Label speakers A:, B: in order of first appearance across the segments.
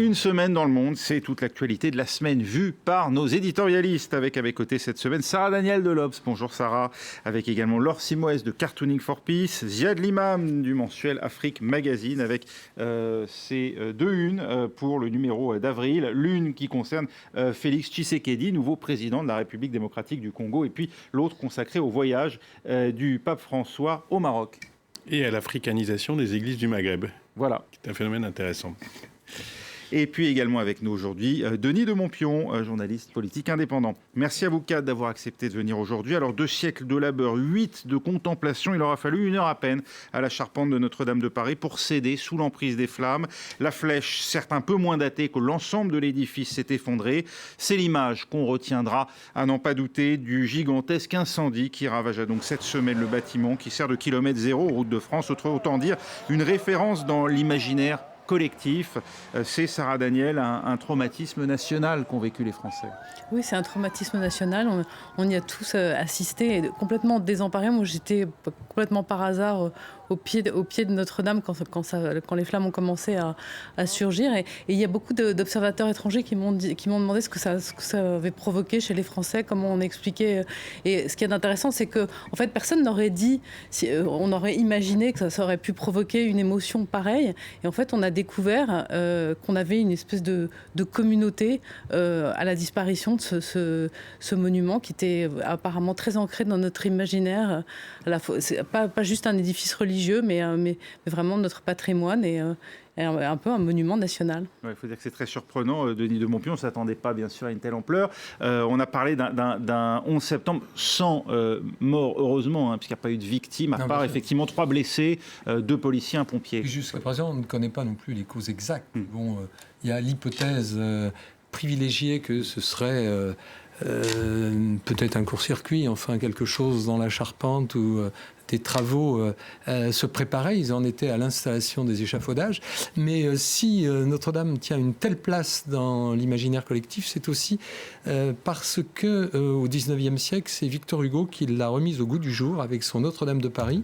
A: une semaine dans le monde, c'est toute l'actualité de la semaine vue par nos éditorialistes. Avec à mes côtés cette semaine, Sarah Daniel de l'Obs. Bonjour Sarah. Avec également Laure Simoes de Cartooning for Peace, Ziad Limam du mensuel Afrique Magazine avec ces deux unes pour le numéro d'avril. L'une qui concerne Félix Tshisekedi, nouveau président de la République démocratique du Congo, et puis l'autre consacrée au voyage du pape François au Maroc.
B: Et à l'africanisation des églises du Maghreb.
A: Voilà.
B: C'est un phénomène intéressant.
A: Et puis également avec nous aujourd'hui, Denis de Montpion, journaliste politique indépendant. Merci à vous quatre d'avoir accepté de venir aujourd'hui. Alors 2 siècles de labeur, 8 de contemplation, il aura fallu 1 heure à peine à la charpente de Notre-Dame de Paris pour céder sous l'emprise des flammes. La flèche, certes un peu moins datée que l'ensemble de l'édifice, s'est effondrée. C'est l'image qu'on retiendra, à n'en pas douter, du gigantesque incendie qui ravagea donc cette semaine le bâtiment, qui sert de kilomètre zéro aux routes de France. Autant dire une référence dans l'imaginaire collectif. C'est, Sarah Daniel, un traumatisme national qu'ont vécu les Français.
C: Oui, c'est un traumatisme national. On y a tous assisté, complètement désemparés. Moi, j'étais complètement par hasard au pied de Notre-Dame quand les flammes ont commencé à surgir. Et il y a beaucoup d'observateurs étrangers qui m'ont demandé ce que ça avait provoqué chez les Français, comment on expliquait. Et ce qui est intéressant, c'est que en fait, personne n'aurait dit, on aurait imaginé que ça aurait pu provoquer une émotion pareille. Et en fait, on a découvert qu'on avait une espèce de communauté à la disparition de ce monument qui était apparemment très ancré dans notre imaginaire. C'est pas juste un édifice religieux, mais vraiment notre patrimoine et un peu un monument national.
A: Il faut dire que c'est très surprenant, Denis de Montpion. On ne s'attendait pas, bien sûr, à une telle ampleur. On a parlé d'un 11 septembre sans mort, heureusement, puisqu'il n'y a pas eu de victimes, à part effectivement 3 blessés, 2 policiers, 1 pompier.
D: Jusqu'à présent, on ne connaît pas non plus les causes exactes. Bon, il y a l'hypothèse privilégiée que ce serait peut-être un court-circuit, enfin quelque chose dans la charpente ou des travaux se préparaient, ils en étaient à l'installation des échafaudages. Mais si Notre-Dame tient une telle place dans l'imaginaire collectif, c'est aussi parce que au XIXe siècle, c'est Victor Hugo qui l'a remise au goût du jour avec son Notre-Dame de Paris.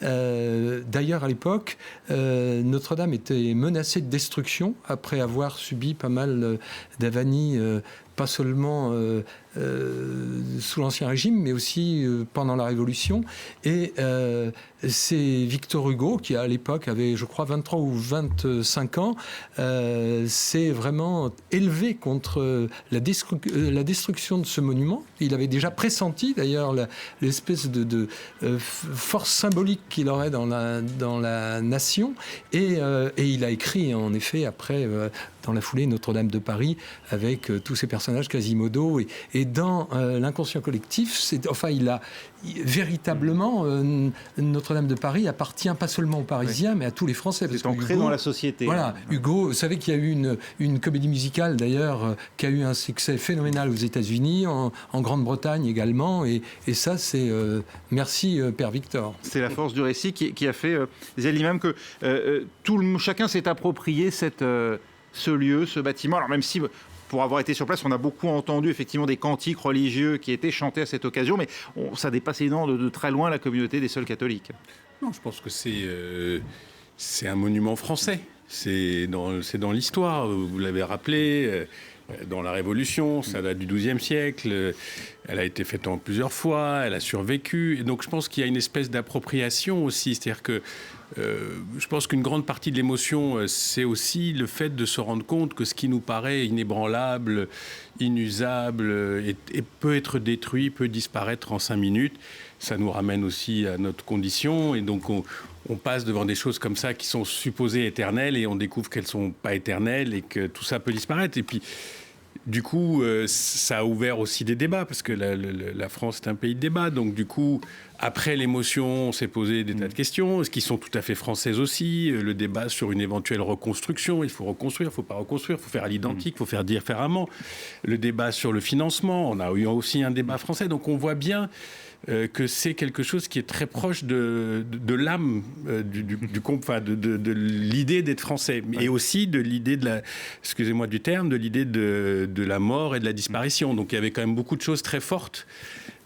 D: D'ailleurs, à l'époque, Notre-Dame était menacée de destruction après avoir subi pas mal d'avanies, pas seulement sous l'Ancien Régime, mais aussi pendant la Révolution. Et c'est Victor Hugo, qui à l'époque avait, je crois, 23 ou 25 ans, s'est vraiment élevé contre la destruction de ce monument. Il avait déjà pressenti, d'ailleurs, l'espèce de force symbolique qu'il aurait dans la nation. Et il a écrit, en effet, après, dans la foulée, Notre-Dame de Paris, avec tous ces personnages Quasimodo. Et dans l'inconscient collectif, il a véritablement... Notre-Dame de Paris appartient pas seulement aux Parisiens, mais à tous les Français.
A: C'est ancré dans la société.
D: Voilà, Hugo, vous savez qu'il y a eu une comédie musicale, d'ailleurs, qui a eu un succès phénoménal aux États-Unis, en Grande-Bretagne également. Et ça, c'est... merci, Père Victor.
A: C'est la force du récit qui a fait, Zélimam, que chacun s'est approprié ce lieu, ce bâtiment. Alors même si... Pour avoir été sur place, on a beaucoup entendu effectivement des cantiques religieux qui étaient chantés à cette occasion, mais ça dépasse évidemment de très loin la communauté des seuls catholiques.
B: Non, je pense que c'est un monument français. C'est dans l'histoire, vous l'avez rappelé, dans la Révolution, ça date du XIIe siècle, elle a été faite en plusieurs fois, elle a survécu, et donc je pense qu'il y a une espèce d'appropriation aussi, c'est-à-dire que je pense qu'une grande partie de l'émotion, c'est aussi le fait de se rendre compte que ce qui nous paraît inébranlable, inusable, et peut être détruit, peut disparaître en 5 minutes. Ça nous ramène aussi à notre condition, et donc on passe devant des choses comme ça qui sont supposées éternelles, et on découvre qu'elles ne sont pas éternelles, et que tout ça peut disparaître. Et puis, du coup, ça a ouvert aussi des débats, parce que la France est un pays de débat. Donc, du coup, après l'émotion, on s'est posé des tas de questions, qui sont tout à fait françaises aussi. Le débat sur une éventuelle reconstruction. Il faut reconstruire, il ne faut pas reconstruire, il faut faire à l'identique, il faut faire différemment. Le débat sur le financement, on a eu aussi un débat français. Donc, on voit bien que c'est quelque chose qui est très proche de l'âme de l'idée d'être français, et aussi de l'idée excusez-moi du terme, de l'idée de la mort et de la disparition. Donc il y avait quand même beaucoup de choses très fortes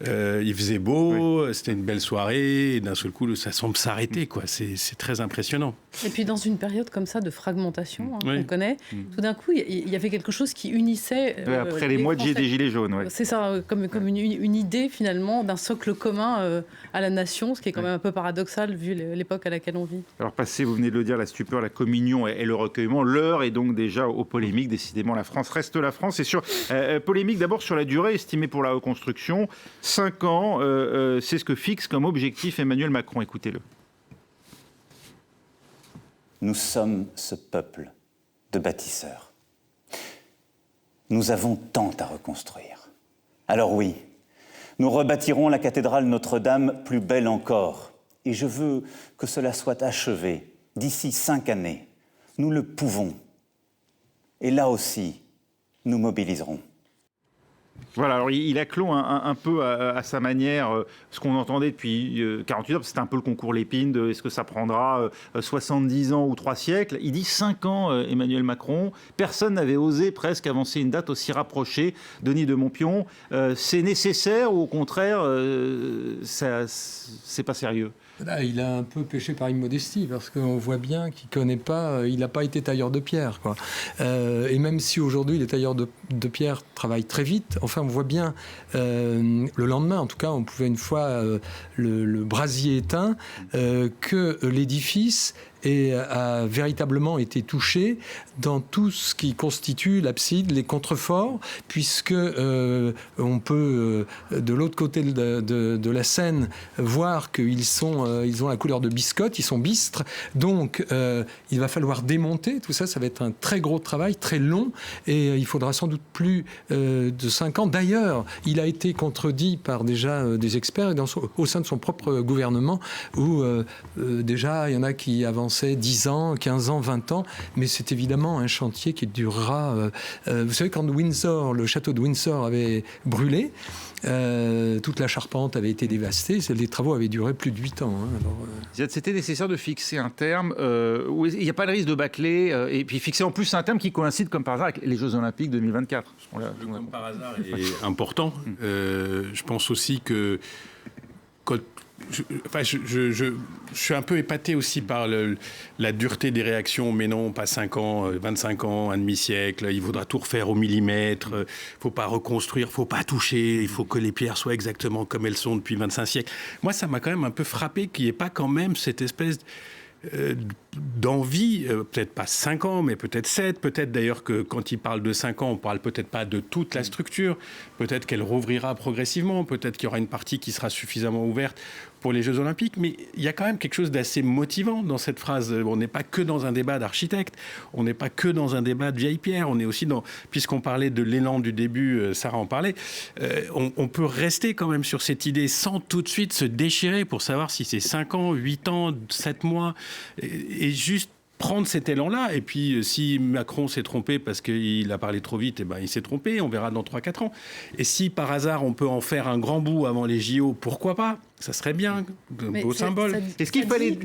B: Il faisait beau, c'était une belle soirée, et d'un seul coup, ça semble s'arrêter, quoi. C'est très impressionnant.
C: Et puis dans une période comme ça de fragmentation,
B: Oui.
C: qu'on connaît, tout d'un coup, il y avait quelque chose qui unissait...
A: Après les mois des Gilets jaunes. Ouais.
C: C'est ça, comme une idée finalement d'un socle commun à la nation, ce qui est quand même un peu paradoxal vu l'époque à laquelle on vit.
A: Alors passé, vous venez de le dire, la stupeur, la communion et le recueillement, l'heure est donc déjà aux polémiques. Décidément, la France reste la France. Et sur polémique d'abord sur la durée estimée pour la reconstruction, 5 ans, c'est ce que fixe comme objectif Emmanuel Macron. Écoutez-le.
E: Nous sommes ce peuple de bâtisseurs. Nous avons tant à reconstruire. Alors oui, nous rebâtirons la cathédrale Notre-Dame plus belle encore. Et je veux que cela soit achevé d'ici 5 années. Nous le pouvons. Et là aussi, nous mobiliserons.
A: Voilà, alors il acclôt un peu à sa manière ce qu'on entendait depuis 48 heures, c'était un peu le concours Lépine de est-ce que ça prendra 70 ans ou 3 siècles. Il dit 5 ans, Emmanuel Macron. Personne n'avait osé presque avancer une date aussi rapprochée. Denis de Montpion, c'est nécessaire ou au contraire, c'est pas sérieux?
D: Là, il a un peu péché par immodestie parce qu'on voit bien qu'il connaît pas, il n'a pas été tailleur de pierre, quoi. Et même si aujourd'hui les tailleurs de pierre travaillent très vite, enfin on voit bien le lendemain, en tout cas, on pouvait une fois le brasier éteint que l'édifice a véritablement été touché dans tout ce qui constitue l'abside, les contreforts, puisque on peut, de l'autre côté de la Seine, voir qu'ils ont la couleur de biscotte, ils sont bistres, donc il va falloir démonter tout ça, ça va être un très gros travail, très long, et il faudra sans doute plus de 5 ans. D'ailleurs, il a été contredit par déjà des experts au sein de son propre gouvernement, où déjà il y en a qui avancent 10 ans, 15 ans, 20 ans, mais c'est évidemment un chantier qui durera... vous savez, quand le château de Windsor avait brûlé, toute la charpente avait été dévastée, les travaux avaient duré plus de 8 ans.
A: C'était nécessaire de fixer un terme où il n'y a pas de risque de bâcler, et puis fixer en plus un terme qui coïncide comme par hasard avec les Jeux Olympiques 2024.
B: Comme par hasard est important. Je pense aussi que... Je suis un peu épaté aussi par la dureté des réactions. Mais non, pas 5 ans, 25 ans, un demi-siècle. Il faudra tout refaire au millimètre. Il ne faut pas reconstruire, il ne faut pas toucher. Il faut que les pierres soient exactement comme elles sont depuis 25 siècles. Moi, ça m'a quand même un peu frappé qu'il n'y ait pas quand même cette espèce d'envie, peut-être pas 5 ans, mais peut-être 7. Peut-être d'ailleurs que quand il parle de 5 ans, on ne parle peut-être pas de toute la structure. Peut-être qu'elle rouvrira progressivement. Peut-être qu'il y aura une partie qui sera suffisamment ouverte pour les Jeux Olympiques, mais il y a quand même quelque chose d'assez motivant dans cette phrase. On n'est pas que dans un débat d'architecte, on n'est pas que dans un débat de vieille pierre, on est aussi dans, puisqu'on parlait de l'élan du début, Sarah en parlait, on peut rester quand même sur cette idée sans tout de suite se déchirer pour savoir si c'est 5 ans, 8 ans, 7 mois, et juste prendre cet élan-là. Et puis, si Macron s'est trompé parce qu'il a parlé trop vite, eh ben, il s'est trompé, on verra dans 3-4 ans. Et si, par hasard, on peut en faire un grand bout avant les JO, pourquoi pas ? Ça serait bien, un beau symbole.
A: Est-ce qu'il fallait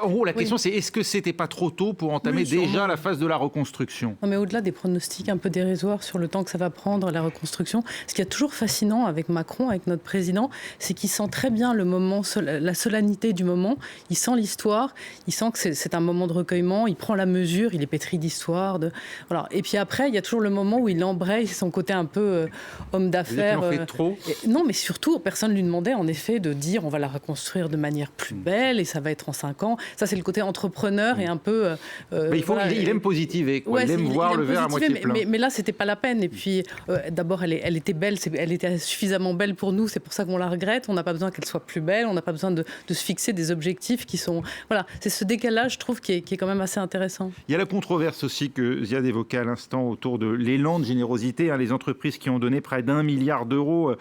A: en gros, la question, c'est est-ce que c'était pas trop tôt pour entamer déjà la phase de la reconstruction ?
C: Non, mais au-delà des pronostics un peu dérisoires sur le temps que ça va prendre, la reconstruction, ce qui est toujours fascinant avec Macron, avec notre président, c'est qu'il sent très bien le moment, la solennité du moment. Il sent l'histoire, il sent que c'est un moment de recueillement, il prend la mesure, il est pétri d'histoire. Voilà. Et puis après, il y a toujours le moment où il embraye son côté un peu homme d'affaires.
A: Il en fait trop ?
C: Non, mais surtout, personne ne lui demandait en effet de dire on va la reconstruire de manière plus belle et ça va être en 5 ans. Ça, c'est le côté entrepreneur et un peu...
A: il aime positiver, quoi. Il aime voir le verre à moitié plein.
C: Mais là, c'était pas la peine. Et puis, d'abord, elle était belle, elle était suffisamment belle pour nous, c'est pour ça qu'on la regrette. On n'a pas besoin qu'elle soit plus belle, on n'a pas besoin de se fixer des objectifs qui sont... Voilà, c'est ce décalage, je trouve, qui est quand même assez intéressant.
A: Il y a la controverse aussi que Ziad évoquait à l'instant autour de l'élan de générosité. Les entreprises qui ont donné près d'1 milliard d'euros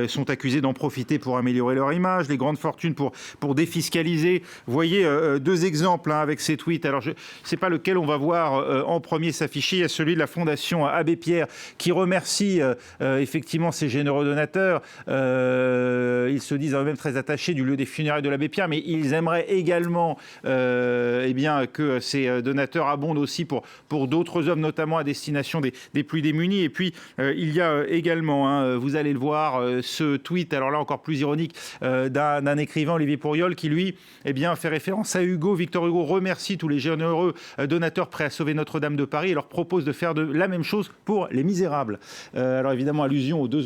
A: sont accusées d'en profiter pour améliorer leur image. ménage, les grandes fortunes pour défiscaliser. Vous voyez 2 exemples avec ces tweets. Alors, je ne sais pas lequel on va voir en premier s'afficher. Il y a celui de la Fondation Abbé Pierre qui remercie effectivement ses généreux donateurs. Ils se disent même très attachés du lieu des funérailles de l'Abbé Pierre, mais ils aimeraient également que ces donateurs abondent aussi pour d'autres œuvres, notamment à destination des plus démunis. Et puis, il y a également, vous allez le voir, ce tweet, alors là encore plus ironique, d'un écrivain, Olivier Pourriol, qui lui fait référence à Hugo. Victor Hugo remercie tous les généreux donateurs prêts à sauver Notre-Dame de Paris et leur propose de faire la même chose pour Les Misérables. Alors évidemment, allusion aux deux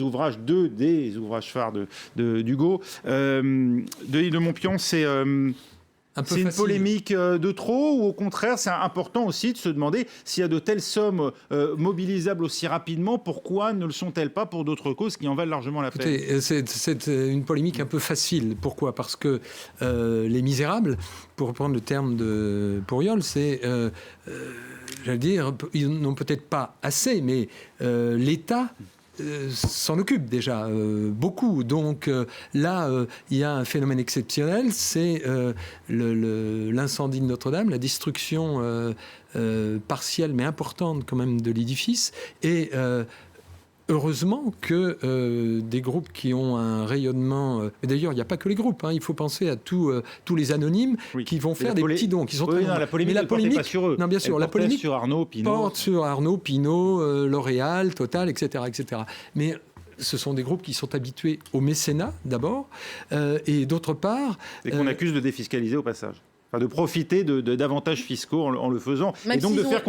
A: des ouvrages phares d'Hugo. Denis de Montpion, c'est une polémique de trop, ou au contraire, c'est important aussi de se demander s'il y a de telles sommes mobilisables aussi rapidement, pourquoi ne le sont-elles pas pour d'autres causes qui en valent largement la peine?
D: C'est une polémique un peu facile. Pourquoi? Parce que Les Misérables, pour reprendre le terme de Pourriol, c'est, j'allais dire, ils n'ont peut-être pas assez, mais l'État s'en occupe déjà beaucoup. Donc là, il y a un phénomène exceptionnel, c'est l'incendie de Notre-Dame, la destruction partielle mais importante quand même de l'édifice. Et heureusement que des groupes qui ont un rayonnement... et d'ailleurs, il n'y a pas que les groupes. Il faut penser à tous les anonymes qui vont faire des petits dons. Qui sont
A: la polémique ne portait pas sur eux.
D: Non, bien sûr. La polémique
A: sur Arnaud, Pinault.
D: Porte sur Arnaud, Pinault, L'Oréal, Total, etc., etc. Mais ce sont des groupes qui sont habitués au mécénat, d'abord, et d'autre part...
A: Et qu'on accuse de défiscaliser au passage. Enfin, de profiter d'avantages fiscaux en le faisant,
C: même
A: et donc de faire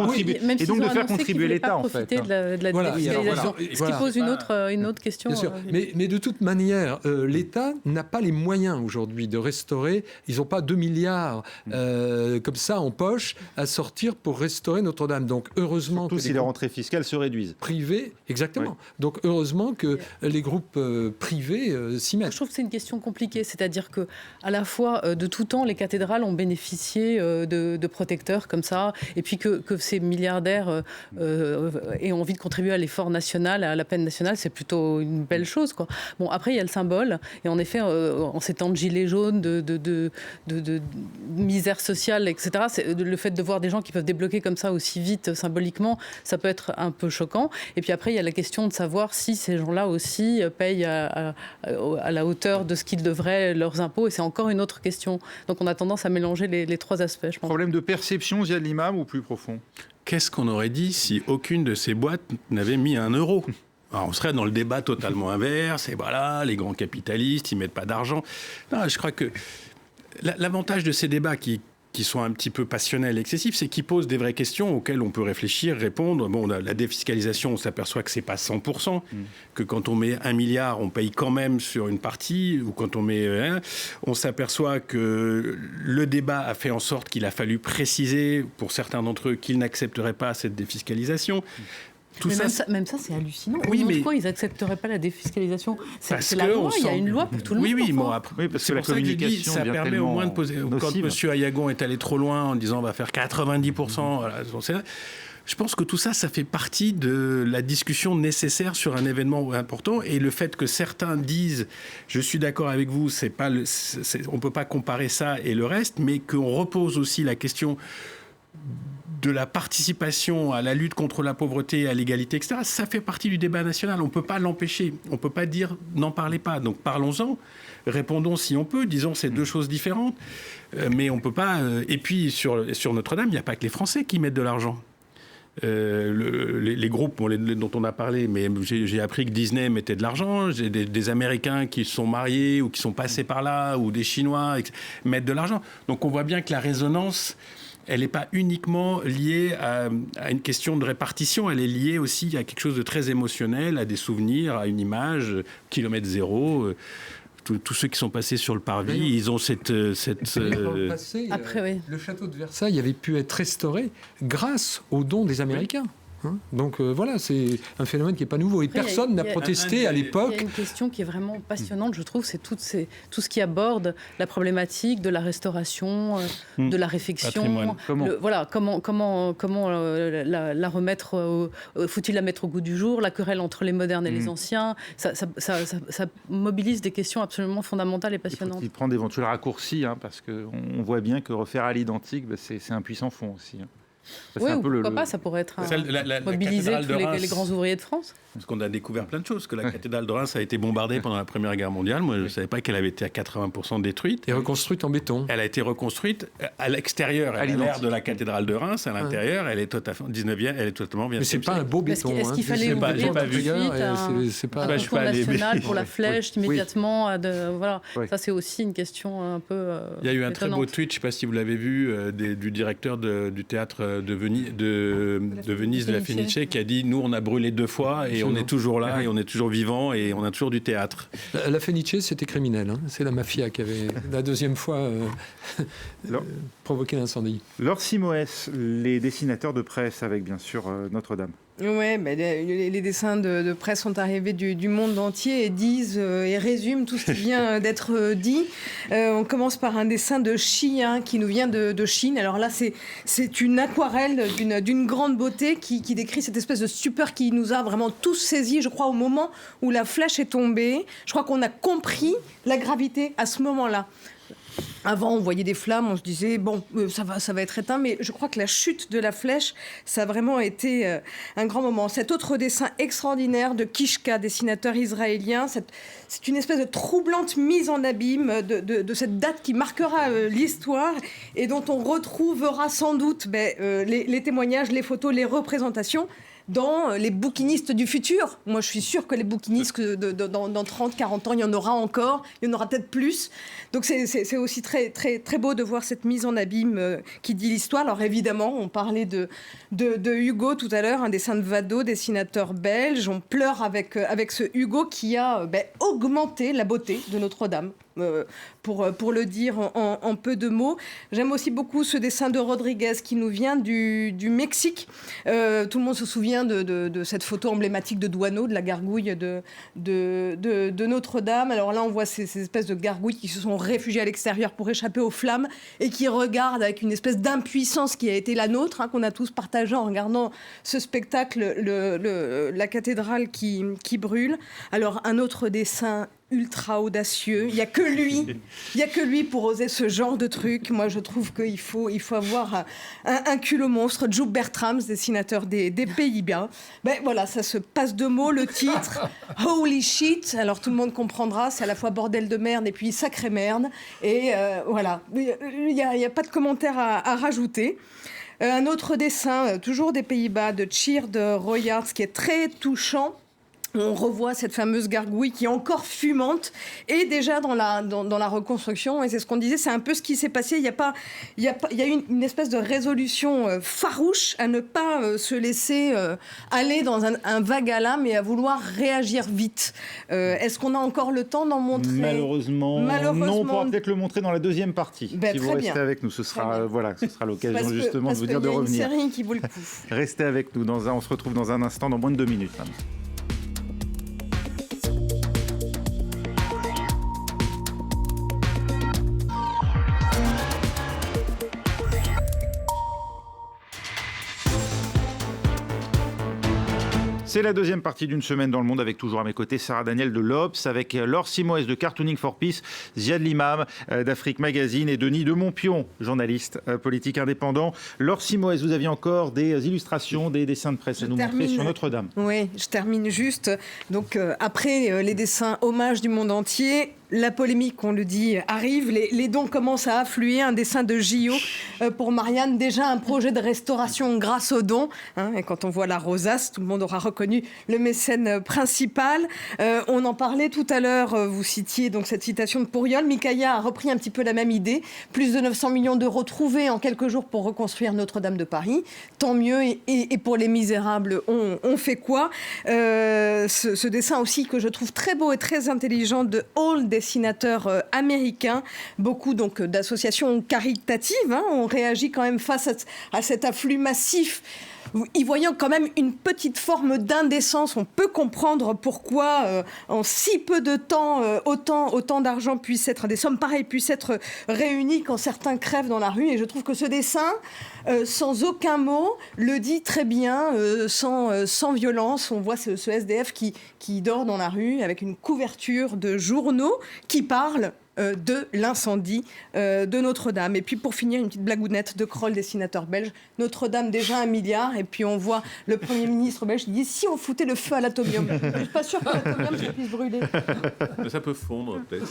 A: contribuer l'État, en fait.
C: De la défiscalisation. Ce qui pose une autre question.
D: Bien sûr. Mais de toute manière, l'État n'a pas les moyens aujourd'hui de restaurer. Ils n'ont pas 2 milliards comme ça en poche à sortir pour restaurer Notre-Dame. Donc heureusement
A: surtout
D: que
A: si les rentrées fiscales se réduisent.
D: Privés, exactement. Oui. Donc heureusement que les groupes privés s'y mettent.
C: Je trouve que c'est une question compliquée. C'est-à-dire que à la fois de tout temps, les cathédrales ont bénéficié de protecteurs comme ça, et puis que ces milliardaires aient envie de contribuer à l'effort national, à la peine nationale, c'est plutôt une belle chose, quoi. Bon, après, il y a le symbole, et en effet, en ces temps de gilets jaunes, de misère sociale, etc., le fait de voir des gens qui peuvent débloquer comme ça aussi vite, symboliquement, ça peut être un peu choquant. Et puis après, il y a la question de savoir si ces gens-là aussi payent à la hauteur de ce qu'ils devraient, leurs impôts, et c'est encore une autre question. Donc on a tendance à mélanger les trois aspects, je pense.
A: Problème de perception, Ziad Limam, ou plus profond?
B: Qu'est-ce qu'on aurait dit si aucune de ces boîtes n'avait mis 1 euro? Alors, on serait dans le débat totalement inverse, et voilà, les grands capitalistes, ils ne mettent pas d'argent. Non, je crois que l'avantage de ces débats qui sont un petit peu passionnels et excessifs, c'est qu'ils posent des vraies questions auxquelles on peut réfléchir, répondre. Bon, la défiscalisation, on s'aperçoit que c'est pas 100%, que quand on met 1 milliard, on paye quand même sur une partie, ou quand on met on s'aperçoit que le débat a fait en sorte qu'il a fallu préciser, pour certains d'entre eux, qu'ils n'accepteraient pas cette défiscalisation.
C: Même ça, c'est hallucinant.
B: Oui, mais
C: pourquoi ils n'accepteraient pas la défiscalisation? C'est la loi, il y a une loi pour tout le monde.
B: Oui, parce que la communication, ça permet au moins de poser. Quand M. Ayagon est allé trop loin en disant on va faire 90%, voilà, je pense que tout ça, ça fait partie de la discussion nécessaire sur un événement important. Et le fait que certains disent, je suis d'accord avec vous, on ne peut pas comparer ça et le reste, mais qu'on repose aussi la question de la participation à la lutte contre la pauvreté, à l'égalité, etc., ça fait partie du débat national. On ne peut pas l'empêcher. On ne peut pas dire « n'en parlez pas ». Donc parlons-en, répondons si on peut, disons c'est 2 choses différentes. Mais on ne peut pas... Et puis sur Notre-Dame, il n'y a pas que les Français qui mettent de l'argent. Les groupes dont on a parlé, mais j'ai appris que Disney mettait de l'argent, j'ai des Américains qui se sont mariés ou qui sont passés par là, ou des Chinois mettent de l'argent. Donc on voit bien que la résonance... elle n'est pas uniquement liée à une question de répartition, elle est liée aussi à quelque chose de très émotionnel, à des souvenirs, à une image, kilomètre zéro. Tous ceux qui sont passés sur le parvis, ils ont cette...
D: Dans le passé, le château de Versailles avait pu être restauré grâce aux dons des Américains. Donc voilà, c'est un phénomène qui n'est pas nouveau. Et
C: Après,
D: personne n'a protesté à
C: Il y
D: l'époque.
C: a une question qui est vraiment passionnante, je trouve, c'est tout ce qui aborde la problématique de la restauration, de la réfection. Comment la remettre, faut-il la mettre au goût du jour, la querelle entre les modernes et les anciens. Ça mobilise des questions absolument fondamentales et passionnantes.
A: Il faut prendre d'éventuels raccourcis, parce qu'on voit bien que refaire à l'identique, c'est un puissant fond aussi.
C: Oui, ou pourquoi pas, ça pourrait être mobiliser tous les grands ouvriers de France.
B: Parce qu'on a découvert plein de choses, que la cathédrale de Reims a été bombardée pendant la Première Guerre mondiale. Moi, je ne savais pas qu'elle avait été à 80% détruite.
D: Et reconstruite en béton.
B: Elle a été reconstruite à l'extérieur. Elle a l'air de la cathédrale de Reims. À l'intérieur, elle est totalement 19e, elle est totalement bien.
D: Mais c'est pas un beau béton.
C: Est-ce qu'il fallait ouvrir tout de suite un concours national pour la flèche immédiatement voilà. Ça, c'est aussi une question un peu
B: Il y a eu un
C: étonnante.
B: très beau tweet, je ne sais pas si vous l'avez vu, du directeur du théâtre de Venise, de la Fenice, qui a dit « Nous, on a brûlé 2 fois et on est toujours là, et on est toujours vivant, et on a toujours du théâtre. »
D: La Fenice, c'était criminel. C'est la mafia qui avait, la deuxième fois, provoqué l'incendie.
A: Laure Simoès, les dessinateurs de presse avec, bien sûr, Notre-Dame.
F: Oui, les dessins de presse sont arrivés du monde entier et disent et résument tout ce qui vient d'être dit. On commence par un dessin de Xi qui nous vient de Chine. Alors là, c'est une aquarelle d'une grande beauté qui décrit cette espèce de stupeur qui nous a vraiment tous saisis, je crois, au moment où la flèche est tombée. Je crois qu'on a compris la gravité à ce moment-là. Avant, on voyait des flammes, on se disait, bon, ça va être éteint, mais je crois que la chute de la flèche, ça a vraiment été un grand moment. Cet autre dessin extraordinaire de Kishka, dessinateur israélien, c'est une espèce de troublante mise en abîme de cette date qui marquera l'histoire et dont on retrouvera sans doute les témoignages, les photos, les représentations dans les bouquinistes du futur. Moi, je suis sûre que les bouquinistes, dans 30, 40 ans, il y en aura encore, il y en aura peut-être plus. Donc, c'est aussi très, très, très beau de voir cette mise en abîme qui dit l'histoire. Alors, évidemment, on parlait de Hugo tout à l'heure, un dessin de Vado, dessinateur belge. On pleure avec ce Hugo qui a augmenté la beauté de Notre-Dame. Pour le dire en peu de mots. J'aime aussi beaucoup ce dessin de Rodriguez qui nous vient du Mexique. Tout le monde se souvient de cette photo emblématique de Douaneau, de la gargouille de Notre-Dame. Alors là, on voit ces espèces de gargouilles qui se sont réfugiées à l'extérieur pour échapper aux flammes et qui regardent avec une espèce d'impuissance qui a été la nôtre, qu'on a tous partagé en regardant ce spectacle, la cathédrale qui brûle. Alors, un autre dessin ultra audacieux. Il n'y a que lui pour oser ce genre de truc. Moi, je trouve qu'il faut avoir un culot monstre. Joop Bertrams, dessinateur des Pays-Bas. Voilà, ça se passe de mots. Le titre, Holy Shit. Alors, tout le monde comprendra. C'est à la fois bordel de merde et puis sacrée merde. Et voilà. Il n'y a pas de commentaire à rajouter. Un autre dessin, toujours des Pays-Bas, de Tjeerd Royaerts, qui est très touchant. On revoit cette fameuse gargouille qui est encore fumante et déjà dans la reconstruction. Et c'est ce qu'on disait, c'est un peu ce qui s'est passé. Il y a eu une espèce de résolution farouche à ne pas se laisser aller dans un vague à l'âme et à vouloir réagir vite. Est-ce qu'on a encore le temps d'en montrer ?
A: Malheureusement, non. On pourra peut-être le montrer dans la deuxième partie. Si vous restez avec nous, ce sera l'occasion justement de vous dire de revenir.
F: Parce qu'il y a une série qui vaut le coup.
A: Restez avec nous. On se retrouve dans un instant, dans moins de 2 minutes. C'est la deuxième partie d'une semaine dans le monde avec toujours à mes côtés Sarah Daniel de l'Obs, avec Laure Simoès de Cartooning for Peace, Ziad Limam d'Afrique Magazine et Denis de Montpion, journaliste politique indépendant. Laure Simoès, vous aviez encore des illustrations, des dessins de presse à nous montrer sur Notre-Dame.
F: Oui, je termine juste. Donc après les dessins hommages du monde entier, la polémique, on le dit, arrive. Les dons commencent à affluer. Un dessin de Gio pour Marianne. Déjà un projet de restauration grâce aux dons. Et quand on voit la rosace, tout le monde aura reconnu le mécène principal. On en parlait tout à l'heure. Vous citiez donc cette citation de Pourriol. Mikaya a repris un petit peu la même idée. Plus de 900 millions d'euros trouvés en quelques jours pour reconstruire Notre-Dame de Paris. Tant mieux. Et pour les misérables, on fait quoi ? Ce dessin aussi que je trouve très beau et très intelligent de Hall, dessinateur américain. Beaucoup donc d'associations caritatives ont réagi quand même face à cet afflux massif y voyant quand même une petite forme d'indécence. On peut comprendre pourquoi, en si peu de temps, autant d'argent puisse être, des sommes pareilles puissent être réunies quand certains crèvent dans la rue. Et je trouve que ce dessin, sans aucun mot, le dit très bien, sans violence. On voit ce SDF qui dort dans la rue avec une couverture de journaux qui parle de l'incendie de Notre-Dame. Et puis pour finir, une petite blagounette de Kroll, dessinateur belge. Notre-Dame déjà 1 milliard. Et puis on voit le Premier ministre belge qui dit si on foutait le feu à l'atomium. Je ne suis pas sûr que l'atomium ça puisse brûler.
B: Ça peut fondre peut-être.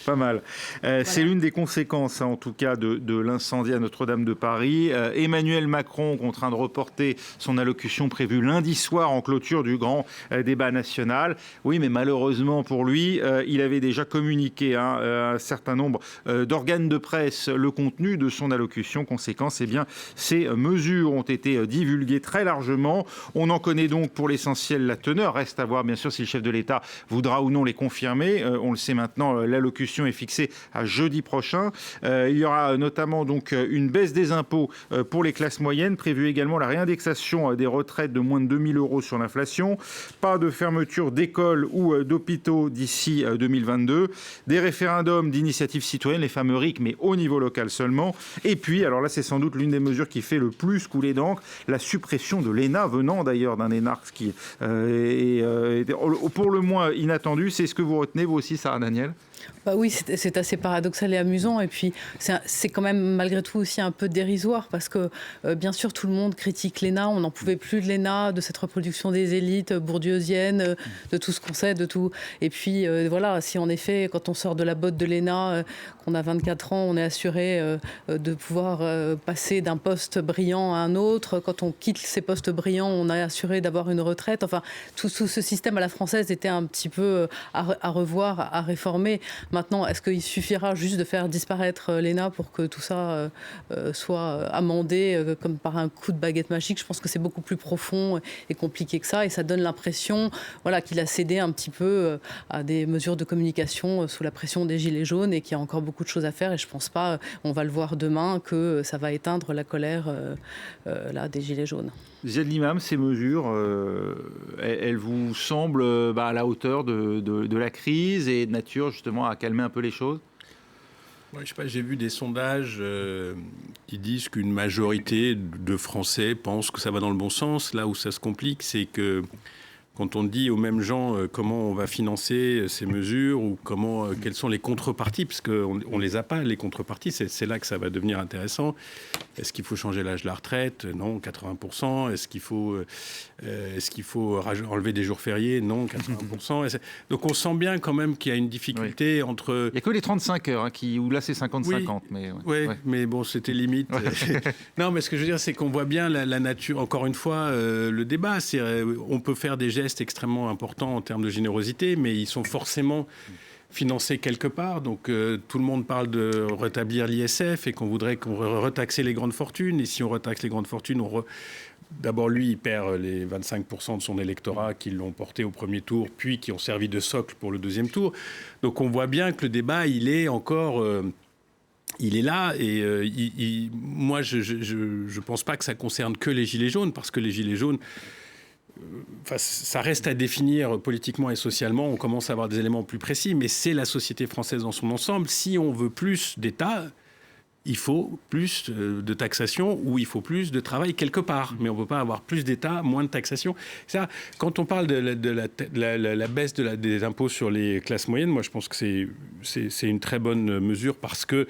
A: Pas mal. C'est l'une des conséquences, en tout cas, de l'incendie à Notre-Dame de Paris. Emmanuel Macron contraint de reporter son allocution prévue lundi soir en clôture du grand débat national. Oui, mais malheureusement pour lui, il avait déjà communiqué à un certain nombre d'organes de presse le contenu de son allocution. Conséquence, eh bien, ces mesures ont été divulguées très largement. On en connaît donc pour l'essentiel la teneur. Reste à voir, bien sûr, si le chef de l'État voudra ou non les confirmer. On le sait maintenant, l'allocution est fixée à jeudi prochain. Il y aura notamment donc une baisse des impôts pour les classes moyennes, prévue également la réindexation des retraites de moins de 2 000 € sur l'inflation, pas de fermeture d'écoles ou d'hôpitaux d'ici 2022, des référendums d'initiative citoyenne, les fameux RIC, mais au niveau local seulement. Et puis, alors là, c'est sans doute l'une des mesures qui fait le plus couler d'encre, la suppression de l'ENA, venant d'ailleurs d'un énarque qui est pour le moins inattendu. C'est ce que vous retenez, vous aussi, Sarah Daniel ?
C: Bah oui, c'est assez paradoxal et amusant. Et puis, c'est quand même malgré tout aussi un peu dérisoire parce que, bien sûr, tout le monde critique l'ENA. On n'en pouvait plus de l'ENA, de cette reproduction des élites bourdieusiennes, de tout ce qu'on sait, de tout. Et puis, voilà, si en effet, quand on sort de la botte de l'ENA, qu'on a 24 ans, on est assuré de pouvoir passer d'un poste brillant à un autre. Quand on quitte ces postes brillants, on est assuré d'avoir une retraite. Enfin, tout ce système à la française était un petit peu à revoir, à réformer. Maintenant, est-ce qu'il suffira juste de faire disparaître l'ENA pour que tout ça soit amendé comme par un coup de baguette magique ? Je pense que c'est beaucoup plus profond et compliqué que ça. Et ça donne l'impression qu'il a cédé un petit peu à des mesures de communication sous la pression des Gilets jaunes et qu'il y a encore beaucoup de choses à faire. Et je ne pense pas, on va le voir demain, que ça va éteindre la colère des Gilets jaunes.
A: Ziad Limam, ces mesures, elles vous semblent à la hauteur de la crise et de nature justement à calmer un peu les choses ?
B: Ouais, je sais pas, j'ai vu des sondages qui disent qu'une majorité de Français pensent que ça va dans le bon sens. Là où ça se complique, c'est que quand on dit aux mêmes gens comment on va financer ces mesures ou quelles sont les contreparties, parce qu'on ne les a pas, les contreparties, c'est là que ça va devenir intéressant. Est-ce qu'il faut changer l'âge de la retraite ? Non, 80%. Est-ce qu'il faut enlever des jours fériés ? Non, 80%. Donc on sent bien quand même qu'il y a une difficulté entre...
A: Il n'y a que les 35 heures, où là c'est 50-50.
B: Oui, mais bon, c'était limite. Non, mais ce que je veux dire, c'est qu'on voit bien la nature, encore une fois, le débat. On peut faire des gestes extrêmement importants en termes de générosité, mais ils sont forcément financés quelque part. Donc tout le monde parle de rétablir l'ISF et qu'on voudrait retaxer les grandes fortunes. Et si on retaxe les grandes fortunes, d'abord lui, il perd les 25% de son électorat qui l'ont porté au premier tour, puis qui ont servi de socle pour le deuxième tour. Donc on voit bien que le débat, il est encore... il est là et moi, je ne pense pas que ça concerne que les Gilets jaunes, parce que les Gilets jaunes... ça reste à définir politiquement et socialement. On commence à avoir des éléments plus précis, mais c'est la société française dans son ensemble. Si on veut plus d'État, il faut plus de taxation ou il faut plus de travail quelque part. Mais on ne peut pas avoir plus d'État, moins de taxation. Ça, quand on parle de la baisse des impôts sur les classes moyennes, moi je pense que c'est une très bonne mesure parce que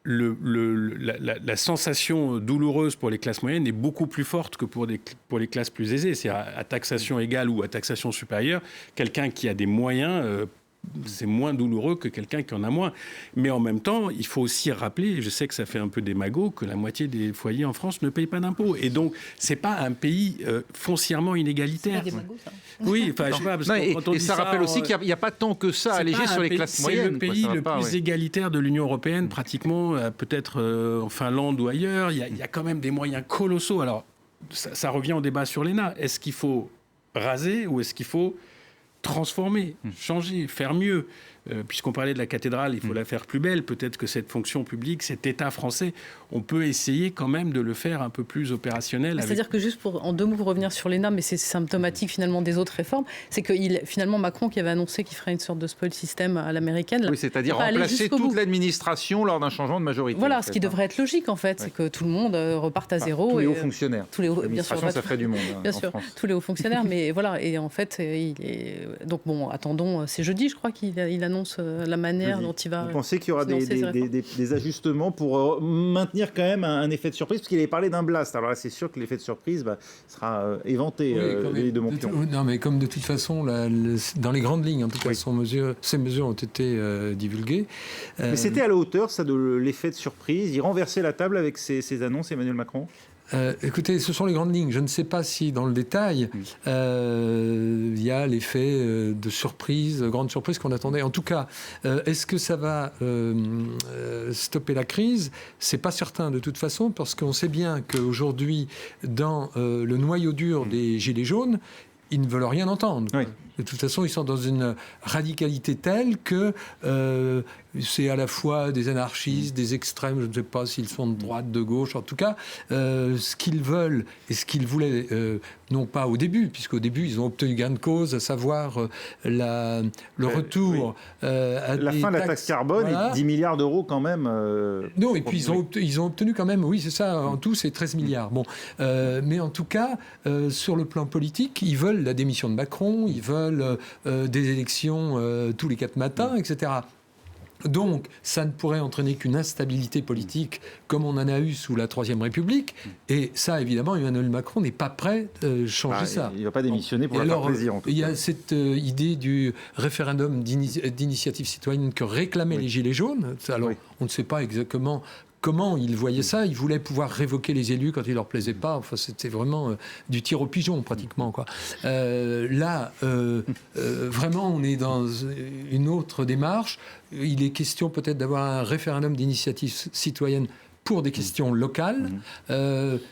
B: la sensation douloureuse pour les classes moyennes est beaucoup plus forte que pour les classes plus aisées. C'est à taxation égale ou à taxation supérieure, quelqu'un qui a des moyens, c'est moins douloureux que quelqu'un qui en a moins. Mais en même temps, il faut aussi rappeler, je sais que ça fait un peu démago, que la moitié des foyers en France ne payent pas d'impôts. Et donc, c'est pas un pays foncièrement inégalitaire.
C: C'est pas démago, ça.
B: Oui, enfin, je sais pas, parce que quand on dit
A: ça rappelle aussi qu'il n'y a pas tant que ça à alléger sur les classes moyennes.
B: C'est le pays le plus égalitaire de l'Union européenne, pratiquement, peut-être en Finlande ou ailleurs. Il y a quand même des moyens colossaux. Alors, ça revient au débat sur l'ENA. Est-ce qu'il faut raser ou est-ce qu'il faut transformer, changer, faire mieux ? puisqu'on parlait de la cathédrale, il faut la faire plus belle. Peut-être que cette fonction publique, cet État français, on peut essayer quand même de le faire un peu plus opérationnel.
C: C'est-à-dire que juste en 2 mots pour revenir sur l'ENA, mais c'est symptomatique finalement des autres réformes, c'est que finalement Macron qui avait annoncé qu'il ferait une sorte de spoil system à l'américaine.
A: Oui, c'est-à-dire remplacer toute l'administration lors d'un changement de majorité.
C: Voilà, ce qui devrait être logique en fait, c'est que tout le monde reparte à zéro.
A: Tous les hauts fonctionnaires.
C: Bien sûr,
A: ça ferait du monde.
C: Bien sûr, tous les hauts fonctionnaires, mais voilà, et en fait, donc bon, attendons, c'est jeudi, je crois qu'il annonce la manière dont il va.
A: Vous pensez qu'il y aura des ajustements pour maintenir quand même un effet de surprise, parce qu'il avait parlé d'un blast. Alors là, c'est sûr que l'effet de surprise sera éventé, de Montpion.
D: Non, mais comme de toute façon, dans les grandes lignes, en tout cas, ces mesures ont été divulguées.
A: Mais c'était à la hauteur, ça, de l'effet de surprise. Il renversait la table avec ses annonces, Emmanuel Macron.
D: Écoutez, ce sont les grandes lignes. Je ne sais pas si dans le détail, il y a l'effet de surprise, grande surprise qu'on attendait. En tout cas, est-ce que ça va stopper la crise ? C'est pas certain de toute façon, parce qu'on sait bien qu'aujourd'hui, dans le noyau dur des Gilets jaunes, ils ne veulent rien entendre. Oui. De toute façon, ils sont dans une radicalité telle que c'est à la fois des anarchistes, des extrêmes, je ne sais pas s'ils sont de droite, de gauche. En tout cas, ce qu'ils veulent et ce qu'ils voulaient, non pas au début, puisqu'au début, ils ont obtenu gain de cause, à savoir le retour à
A: la fin de la taxe carbone, et 10 milliards d'euros quand même.
D: Non, et puis ils ont obtenu quand même, oui, c'est ça, en tout, c'est 13 milliards. Bon, mais en tout cas, sur le plan politique, ils veulent la démission de Macron, ils veulent des élections tous les 4 matins, etc. Donc, ça ne pourrait entraîner qu'une instabilité politique comme on en a eu sous la Troisième République. Et ça, évidemment, Emmanuel Macron n'est pas prêt de changer ça.
A: Il ne va pas démissionner pour faire plaisir, en tout cas.
D: Il y a cette idée du référendum d'initiative citoyenne que réclamaient les Gilets jaunes. Alors, on ne sait pas exactement comment ils voyaient ça. Ils voulaient pouvoir révoquer les élus quand il leur plaisait pas. Enfin, c'était vraiment du tir au pigeon, pratiquement, quoi. Là, vraiment, on est dans une autre démarche. Il est question peut-être d'avoir un référendum d'initiative citoyenne pour des questions locales,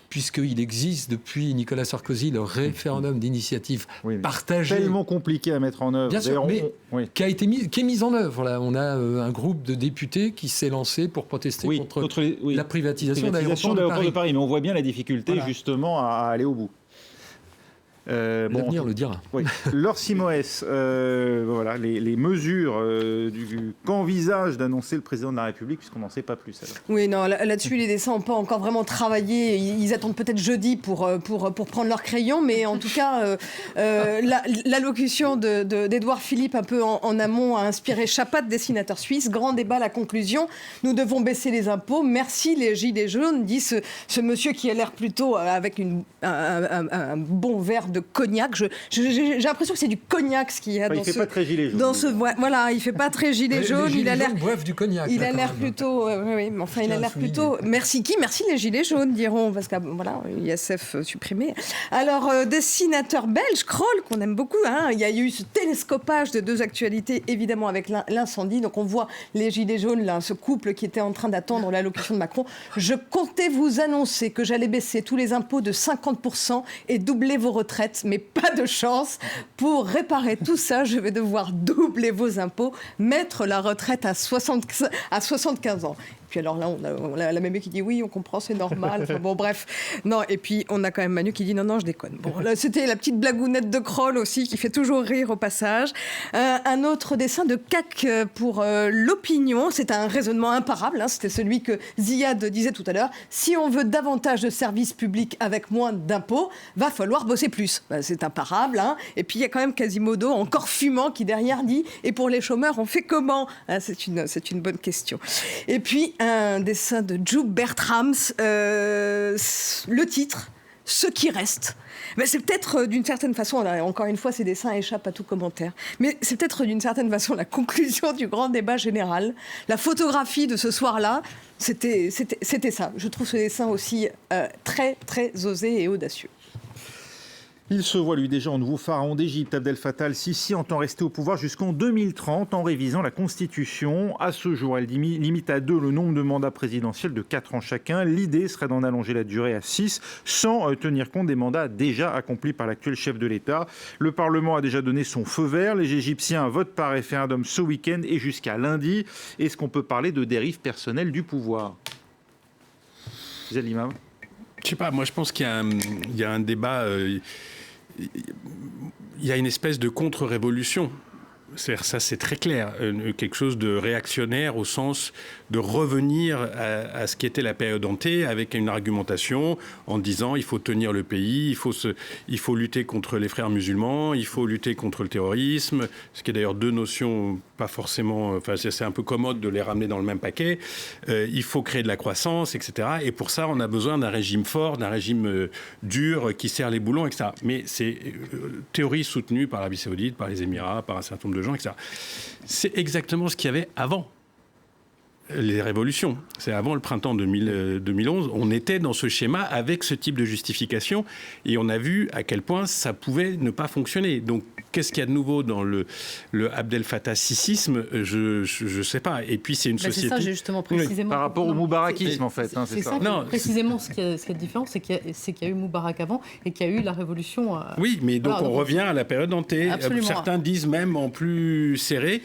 D: puisqu'il existe depuis Nicolas Sarkozy le référendum d'initiative partagée.
A: Tellement compliqué à mettre en œuvre.
D: Bien sûr, mais qui est mis en œuvre. Là, on a un groupe de députés qui s'est lancé pour protester contre la privatisation d'aéroports de Paris.
A: Mais on voit bien la difficulté justement à aller au bout.
D: L'avenir le dira.
A: Oui. Laure Simoes, voilà, les mesures qu'envisage d'annoncer le président de la République, puisqu'on n'en sait pas plus. Alors.
F: Oui, non, là-dessus, les dessins n'ont pas encore vraiment travaillé. Ils attendent peut-être jeudi pour prendre leur crayon, mais en tout cas, l'allocution d'Édouard Philippe, un peu en amont, a inspiré Chapat, dessinateur suisse. Grand débat, la conclusion. Nous devons baisser les impôts. Merci les Gilets jaunes, dit ce monsieur qui a l'air plutôt avec un bon verre de cognac. J'ai l'impression que c'est du cognac ce qu'il y a dans ce...
A: Il fait pas très gilet jaune.
F: Voilà, il fait pas très gilet jaune.
D: Il a l'air... boivent du cognac.
F: Il a l'air plutôt... Oui, mais enfin, il a l'air plutôt... Merci qui ? Merci les gilets jaunes, diront, parce que voilà, ISF supprimé. Alors, dessinateur belge, Kroll, qu'on aime beaucoup, hein, il y a eu ce télescopage de 2 actualités, évidemment, avec l'incendie. Donc, on voit les gilets jaunes, là, ce couple qui était en train d'attendre l'allocution de Macron. Je comptais vous annoncer que j'allais baisser tous les impôts de 50% et doubler vos retraites. Mais pas de chance. Pour réparer tout ça, je vais devoir doubler vos impôts, mettre la retraite à 75 ans. Puis alors là, on a la Mémé qui dit oui, on comprend, c'est normal. Enfin, bon, bref. Non, et puis on a quand même Manu qui dit non, je déconne. Bon, là, c'était la petite blagounette de Kroll aussi qui fait toujours rire au passage. Un autre dessin de CAC pour l'opinion. C'est un raisonnement imparable. Hein, c'était celui que Ziad disait tout à l'heure. Si on veut davantage de services publics avec moins d'impôts, va falloir bosser plus. Ben, c'est imparable. Hein. Et puis il y a quand même Quasimodo, encore fumant, qui derrière dit et pour les chômeurs, on fait comment ? Hein, c'est une bonne question. Et puis un dessin de Joe Bertrams, le titre, Ce qui reste. Mais c'est peut-être d'une certaine façon, là, encore une fois, ces dessins échappent à tout commentaire, mais c'est peut-être d'une certaine façon la conclusion du grand débat général. La photographie de ce soir-là, c'était ça. Je trouve ce dessin aussi très, très osé et audacieux.
A: Il se voit lui déjà en nouveau pharaon d'Égypte. Abdel Fattah al-Sisi entend rester au pouvoir jusqu'en 2030 en révisant la Constitution. À ce jour, elle limite à 2 le nombre de mandats présidentiels de 4 ans chacun. L'idée serait d'en allonger la durée à 6 sans tenir compte des mandats déjà accomplis par l'actuel chef de l'État. Le Parlement a déjà donné son feu vert. Les Égyptiens votent par référendum ce week-end et jusqu'à lundi. Est-ce qu'on peut parler de dérive personnelle du pouvoir ? Zélimam ?
B: Je sais pas, moi je pense qu'il y a un débat, il y a une espèce de contre-révolution. C'est-à-dire, ça, c'est très clair. Quelque chose de réactionnaire au sens de revenir à ce qui était la période hantée avec une argumentation en disant il faut tenir le pays, il faut lutter contre les frères musulmans, il faut lutter contre le terrorisme, ce qui est d'ailleurs 2 notions pas forcément... Enfin, c'est un peu commode de les ramener dans le même paquet. Il faut créer de la croissance, etc. Et pour ça, on a besoin d'un régime fort, d'un régime dur qui serre les boulons, etc. Mais c'est théorie soutenue par l'Arabie Saoudite, par les Émirats, par un certain nombre de gens, etc. C'est exactement ce qu'il y avait avant les révolutions. C'est avant le printemps 2011. On était dans ce schéma avec ce type de justification et on a vu à quel point ça pouvait ne pas fonctionner. Donc, qu'est-ce qu'il y a de nouveau dans le Abdel Fattah-sisisme ? Je sais pas. Et puis, c'est une société...
C: C'est ça, justement, précisément.
A: Par rapport au moubarakisme, en fait.
C: C'est ça. Non, précisément, ce qui est différent, c'est qu'il y a eu Moubarak avant et qu'il y a eu la révolution...
B: Oui, mais donc on revient à la période hantée.
C: Absolument.
B: Certains disent même en plus serré.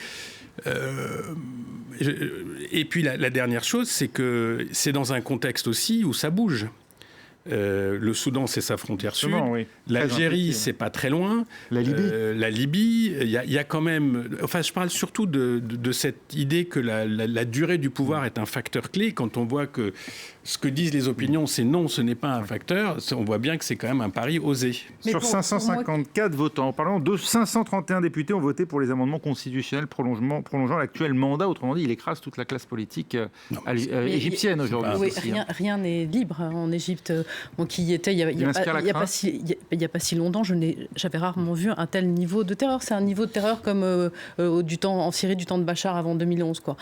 B: Et puis la dernière chose, c'est que c'est dans un contexte aussi où ça bouge. Le Soudan, c'est sa frontière sud.
A: Oui.
B: L'Algérie, c'est pas très loin.
A: La Libye.
B: La Libye, il y a quand même... Enfin, je parle surtout de cette idée que la durée du pouvoir est un facteur clé. Quand on voit que ce que disent les opinions, c'est non, ce n'est pas un facteur, on voit bien que c'est quand même un pari osé.
A: Sur 554 votants, parlons de 531 députés ont voté pour les amendements constitutionnels prolongeant l'actuel mandat. Autrement dit, il écrase toute la classe politique égyptienne aujourd'hui.
C: Oui, rien n'est libre en Égypte. Qui y était il n'y a pas si longtemps, j'avais rarement vu un tel niveau de terreur. C'est un niveau de terreur comme du temps en Syrie, du temps de Bachar avant 2011. Quoi.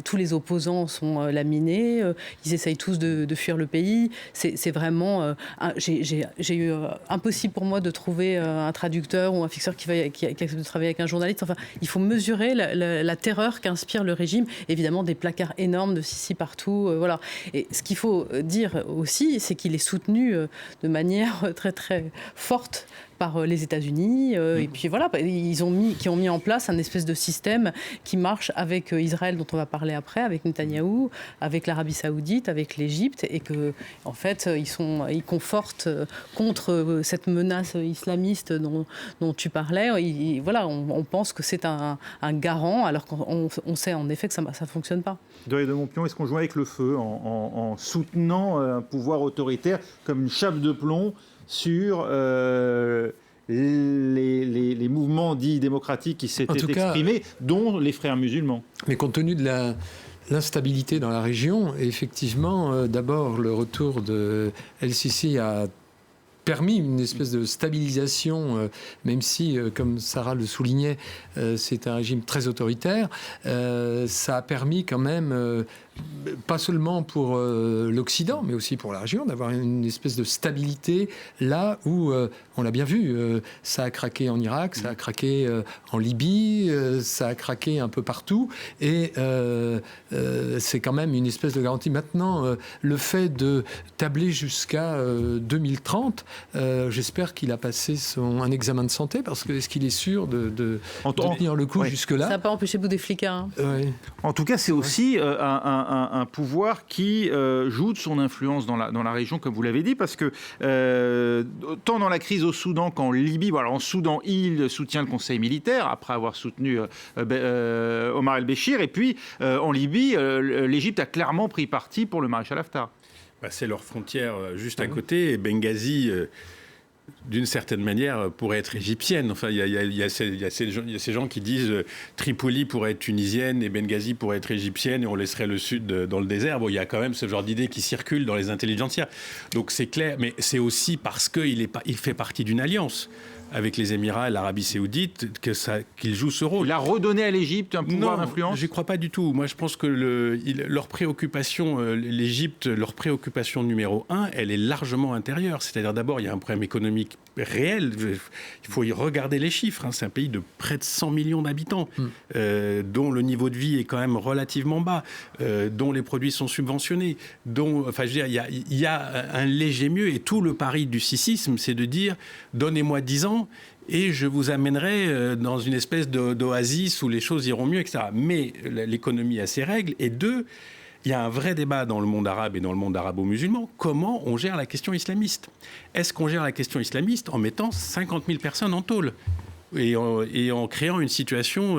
C: Tous les opposants sont laminés, ils essayent tous de fuir le pays. C'est vraiment... j'ai eu impossible pour moi de trouver un traducteur ou un fixeur qui accepte de travailler avec un journaliste. Enfin, il faut mesurer la terreur qu'inspire le régime. Évidemment, des placards énormes de Sisi partout. Voilà. Et ce qu'il faut dire aussi, c'est qu'il est soutenu de manière très très forte par les États-Unis. Et puis voilà, qui ont mis en place un espèce de système qui marche avec Israël, dont on va parler après, avec Netanyahou, avec l'Arabie Saoudite, avec l'Égypte, et que en fait, ils confortent contre cette menace islamiste dont tu parlais. Voilà, on pense que c'est un garant, alors qu'on sait en effet que ça ne fonctionne pas.
A: De Montpion, est-ce qu'on joue avec le feu en soutenant un pouvoir autoritaire comme une chape de plomb sur les mouvements dits démocratiques qui s'étaient exprimés, dont les frères musulmans?
D: Mais compte tenu de l'instabilité dans la région, effectivement, d'abord, le retour de El-Sisi a permis une espèce de stabilisation, même si, comme Sarah le soulignait, c'est un régime très autoritaire. Ça a permis quand même, pas seulement pour l'Occident, mais aussi pour la région, d'avoir une espèce de stabilité là où, on l'a bien vu, ça a craqué en Irak, ça a craqué en Libye, ça a craqué un peu partout, et c'est quand même une espèce de garantie. Maintenant, le fait de tabler jusqu'à 2030, j'espère qu'il a passé un examen de santé, parce que est-ce qu'il est sûr de tenir le coup jusque-là?
C: Ça n'a pas empêché Bouteflika. Hein.
A: En tout cas, c'est aussi un pouvoir qui joue de son influence dans la région, comme vous l'avez dit, parce que tant dans la crise au Soudan qu'en Libye, voilà, en Soudan, il soutient le Conseil militaire, après avoir soutenu Omar el-Béchir, et puis en Libye, l'Égypte a clairement pris parti pour le maréchal Haftar.
B: C'est leur frontière juste à côté, et Benghazi... d'une certaine manière, pourrait être égyptienne. Enfin, il y a ces gens qui disent Tripoli pourrait être tunisienne et Benghazi pourrait être égyptienne et on laisserait le sud dans le désert. Bon, il y a quand même ce genre d'idée qui circule dans les intelligentsia. Donc c'est clair, mais c'est aussi parce qu'il fait partie d'une alliance avec les Émirats et l'Arabie Saoudite qu'il joue ce rôle.
A: Il a redonné à l'Égypte un pouvoir d'influence ?
B: Je n'y crois pas du tout. Moi, je pense que leur préoccupation, l'Égypte, leur préoccupation numéro 1, elle est largement intérieure. C'est-à-dire, d'abord, il y a un problème économique réel. Il faut y regarder les chiffres. C'est un pays de près de 100 millions d'habitants, dont le niveau de vie est quand même relativement bas, dont les produits sont subventionnés, il y a un léger mieux. Et tout le pari du sicisme, c'est de dire « donnez-moi 10 ans ». Et je vous amènerai dans une espèce d'oasis où les choses iront mieux, etc. Mais l'économie a ses règles. Et deux, il y a un vrai débat dans le monde arabe et dans le monde arabo-musulman. Comment on gère la question islamiste ? Est-ce qu'on gère la question islamiste en mettant 50 000 personnes en tôle ? Et en créant une situation,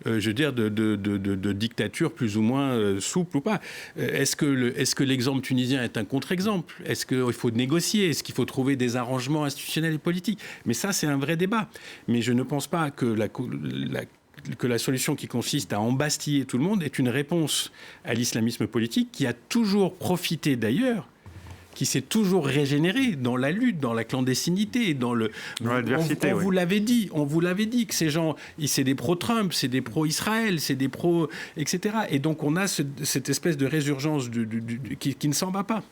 B: je veux dire, de dictature plus ou moins souple ou pas. Est-ce que l'exemple tunisien est un contre-exemple ? Est-ce qu'il faut négocier ? Est-ce qu'il faut trouver des arrangements institutionnels et politiques ? Mais ça, c'est un vrai débat. Mais je ne pense pas que la solution qui consiste à embastiller tout le monde est une réponse à l'islamisme politique qui a toujours profité d'ailleurs, qui s'est toujours régénéré dans la lutte, dans la clandestinité, dans l'adversité. On vous l'avait dit que ces gens, c'est des pro-Trump, c'est des pro-Israël, c'est des pro, etc. Et donc on a cette espèce de résurgence qui ne s'en va pas.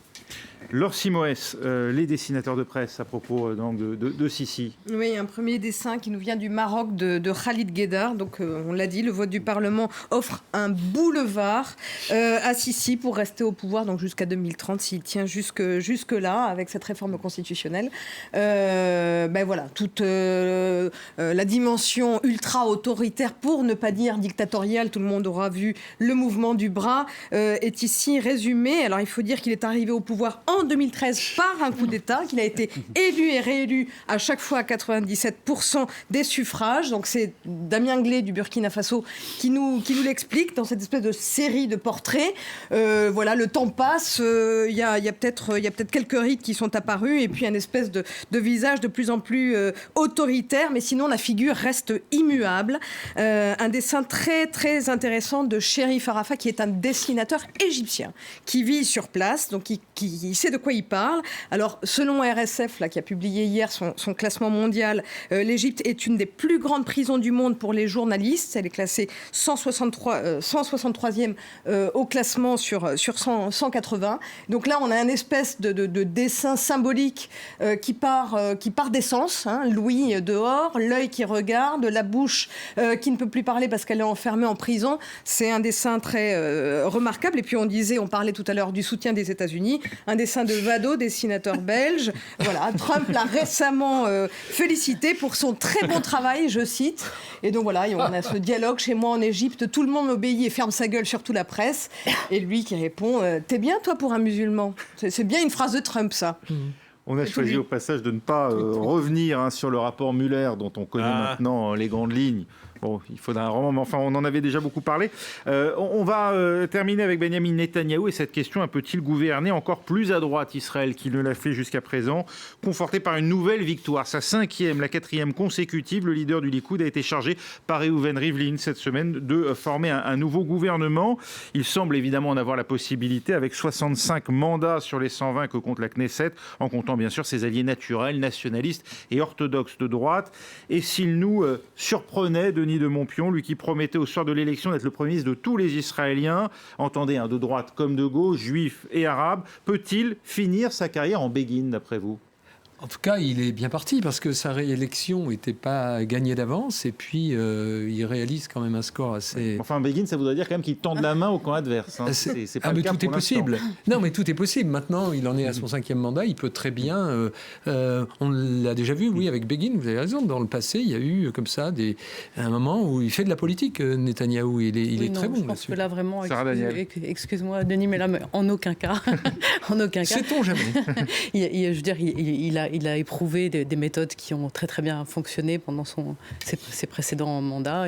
A: Laure Simoes, les dessinateurs de presse à propos donc, de Sisi.
F: Oui, un premier dessin qui nous vient du Maroc de Khalid Guédar. Donc, on l'a dit, le vote du Parlement offre un boulevard à Sisi pour rester au pouvoir donc jusqu'à 2030, s'il tient jusque-là avec cette réforme constitutionnelle. Voilà, toute la dimension ultra-autoritaire, pour ne pas dire dictatoriale, tout le monde aura vu le mouvement du bras, est ici résumé. Alors, il faut dire qu'il est arrivé au pouvoir en 2013 par un coup d'État, qu'il a été élu et réélu à chaque fois à 97% des suffrages. Donc c'est Damien Glé du Burkina Faso qui nous l'explique dans cette espèce de série de portraits. Voilà, le temps passe, il y a peut-être quelques rides qui sont apparus et puis une espèce de visage de plus en plus autoritaire, mais sinon la figure reste immuable. Un dessin très très intéressant de Chérif Arafat, qui est un dessinateur égyptien qui vit sur place, donc qui sait de quoi il parle. Alors, selon RSF, là, qui a publié hier son classement mondial, l'Égypte est une des plus grandes prisons du monde pour les journalistes. Elle est classée 163e au classement sur 180. Donc là, on a une espèce de dessin symbolique qui part d'essence. L'ouïe dehors, l'œil qui regarde, la bouche qui ne peut plus parler parce qu'elle est enfermée en prison. C'est un dessin très remarquable. Et puis, on parlait tout à l'heure du soutien des États-Unis. Un dessin de Vado, dessinateur belge. Voilà, Trump l'a récemment félicité pour son très bon travail, je cite. Et donc voilà, on a ce dialogue chez moi en Égypte. Tout le monde m'obéit et ferme sa gueule, surtout la presse. Et lui qui répond « T'es bien, toi, pour un musulman ?» C'est bien une phrase de Trump, ça.
A: On a choisi au passage de ne pas revenir sur le rapport Muller, dont on connaît maintenant les grandes lignes. Bon, il faudra un roman, mais enfin, on en avait déjà beaucoup parlé. On va terminer avec Benyamin Netanyahou et cette question, peut-il gouverner encore plus à droite Israël qu'il ne l'a fait jusqu'à présent, conforté par une nouvelle victoire, sa 5e, la 4e consécutive. Le leader du Likoud a été chargé par Reuven Rivlin cette semaine de former un nouveau gouvernement. Il semble évidemment en avoir la possibilité avec 65 mandats sur les 120 que compte la Knesset, en comptant bien sûr ses alliés naturels, nationalistes et orthodoxes de droite. Et s'il nous surprenait, Denis de Montpion, lui qui promettait au soir de l'élection d'être le Premier ministre de tous les Israéliens, entendez, de droite comme de gauche, juifs et arabes, peut-il finir sa carrière en Begin, d'après vous ?
D: En tout cas, il est bien parti parce que sa réélection n'était pas gagnée d'avance et puis il réalise quand même un score assez...
A: Enfin, Begin, ça voudrait dire quand même qu'il tend la main au camp adverse. C'est pas le cas
D: tout est possible. Non, mais tout est possible. Maintenant, il en est à son 5e mandat. Il peut très bien... on l'a déjà vu, oui, avec Begin, vous avez raison. Dans le passé, il y a eu comme ça un moment où il fait de la politique, Netanyahou. Il est très bon.
C: Je pense que là, vraiment, excuse-moi, Denis, mais là, en aucun cas. En aucun cas.
D: Sait-on jamais.
C: Je veux dire, il a éprouvé des méthodes qui ont très très bien fonctionné pendant ses précédents mandats.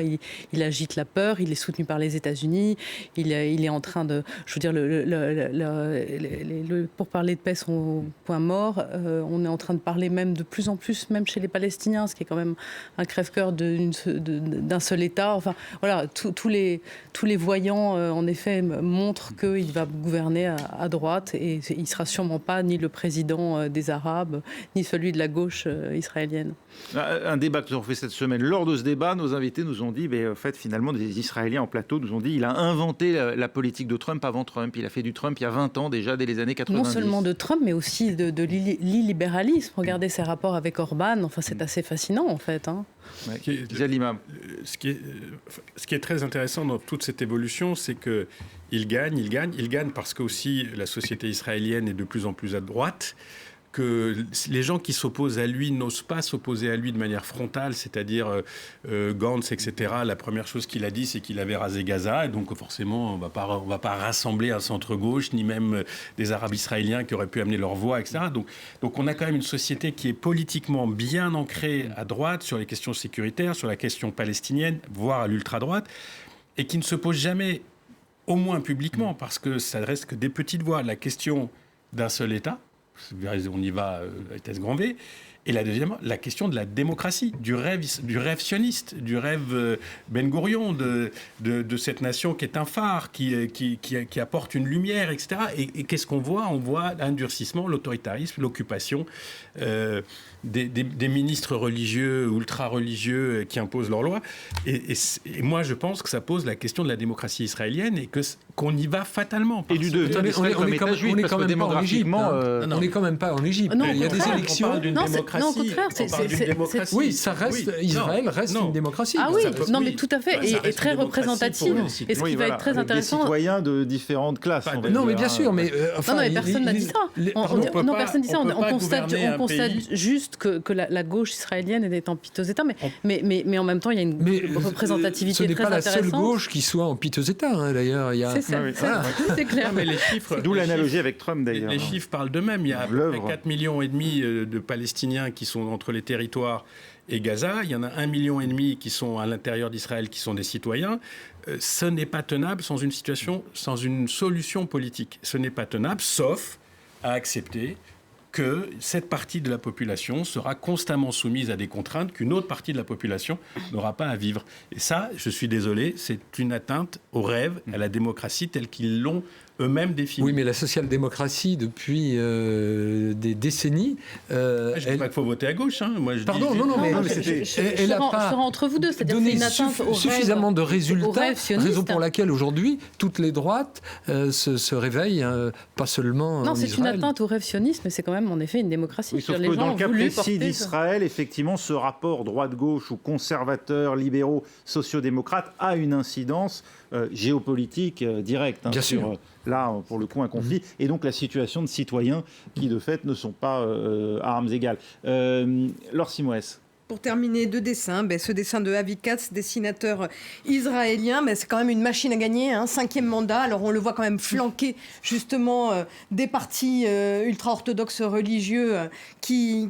C: Il agite la peur, il est soutenu par les États-Unis, il est en train de... Je veux dire, pour parler de paix sont au point mort. On est en train de parler même de plus en plus, même chez les Palestiniens, ce qui est quand même un crève-cœur d'un seul État. Enfin, voilà, tous les voyants, en effet, montrent qu'il va gouverner à droite et il ne sera sûrement pas ni le président des Arabes, ni celui de la gauche israélienne.
A: Un débat que nous avons fait cette semaine. Lors de ce débat, nos invités nous ont dit, en fait, finalement, des Israéliens en plateau nous ont dit, il a inventé la politique de Trump avant Trump. Il a fait du Trump il y a 20 ans déjà, dès les années 90.
C: Non seulement de Trump, mais aussi de l'illibéralisme. Regardez ses rapports avec Orban. Enfin, c'est assez fascinant, en fait. Hein.
A: Ouais.
B: Ce qui est très intéressant dans toute cette évolution, c'est qu'il gagne parce que aussi la société israélienne est de plus en plus à droite, que les gens qui s'opposent à lui n'osent pas s'opposer à lui de manière frontale, c'est-à-dire Gantz, etc. La première chose qu'il a dit, c'est qu'il avait rasé Gaza, et donc forcément, on va pas rassembler un centre-gauche, ni même des Arabes israéliens qui auraient pu amener leur voix, etc. Donc on a quand même une société qui est politiquement bien ancrée à droite sur les questions sécuritaires, sur la question palestinienne, voire à l'ultra-droite, et qui ne se pose jamais, au moins publiquement, parce que ça reste que des petites voix. La question d'un seul État, on y va à vitesse grand V. Et la deuxième, la question de la démocratie, du rêve sioniste, du rêve Ben Gourion, de cette nation qui est un phare, qui apporte une lumière, etc. Et qu'est-ce qu'on voit ? On voit l'endurcissement, l'autoritarisme, l'occupation des ministres religieux, ultra-religieux qui imposent leurs lois. Et moi, je pense que ça pose la question de la démocratie israélienne et qu'on y va fatalement.
A: Et du devenir d'Israël comme État juif, parce que démographiquement...
D: On n'est quand même pas en Égypte.
C: Non,
D: il y a des élections.
B: On parle d'une démocratie.
C: Non, au contraire,
D: Oui, ça reste... Israël reste une démocratie.
C: Ah oui, non, mais tout à fait, et très représentative. Et ce qui va être très intéressant...
A: Des citoyens de différentes classes.
D: Non, mais bien sûr, mais...
C: Non, mais personne n'a dit ça. Non, personne n'a dit ça. On constate juste que la gauche israélienne est en piteux état, mais en même temps, il y a une représentativité très intéressante.
D: Ce n'est pas la seule gauche qui soit en piteux état, hein, d'ailleurs.
C: C'est ça, c'est clair.
B: Mais les chiffres,
A: d'où l'analogie avec Trump, d'ailleurs.
B: Les chiffres parlent d'eux-mêmes. Il y a à peu près 4,5 millions de Palestiniens qui sont entre les territoires et Gaza. Il y en a 1,5 million qui sont à l'intérieur d'Israël, qui sont des citoyens. Ce n'est pas tenable sans une solution politique. Ce n'est pas tenable, sauf à accepter que cette partie de la population sera constamment soumise à des contraintes qu'une autre partie de la population n'aura pas à vivre. Et ça, je suis désolé, c'est une atteinte au rêve, à la démocratie telle qu'ils l'ont eux-mêmes définie.
D: Oui, mais la social-démocratie, depuis des décennies...
B: je ne dis pas qu'il faut voter à gauche. Hein. Moi,
C: elle n'a pas entre vous deux, c'est-à-dire donné une atteinte au
D: suffisamment de résultats, raison pour
C: laquelle
D: laquelle aujourd'hui, toutes les droites se réveillent, pas seulement
C: non,
D: en
C: c'est
D: Israël.
C: Une atteinte au rêve sioniste, mais c'est quand même en effet une démocratie.
A: Oui, sauf que dans le cas précis d'Israël, effectivement, ce rapport droite-gauche ou conservateurs, libéraux, sociodémocrates a une incidence géopolitique directe.
D: Bien sûr.
A: Là, pour le coup, un conflit. Et donc, la situation de citoyens qui, de fait, ne sont pas à armes égales. Laure Simoes.
F: Pour terminer, deux dessins. Ce dessin de Avi Katz, dessinateur israélien, c'est quand même une machine à gagner, 5e mandat. Alors on le voit quand même flanqué justement des partis ultra-orthodoxes religieux qui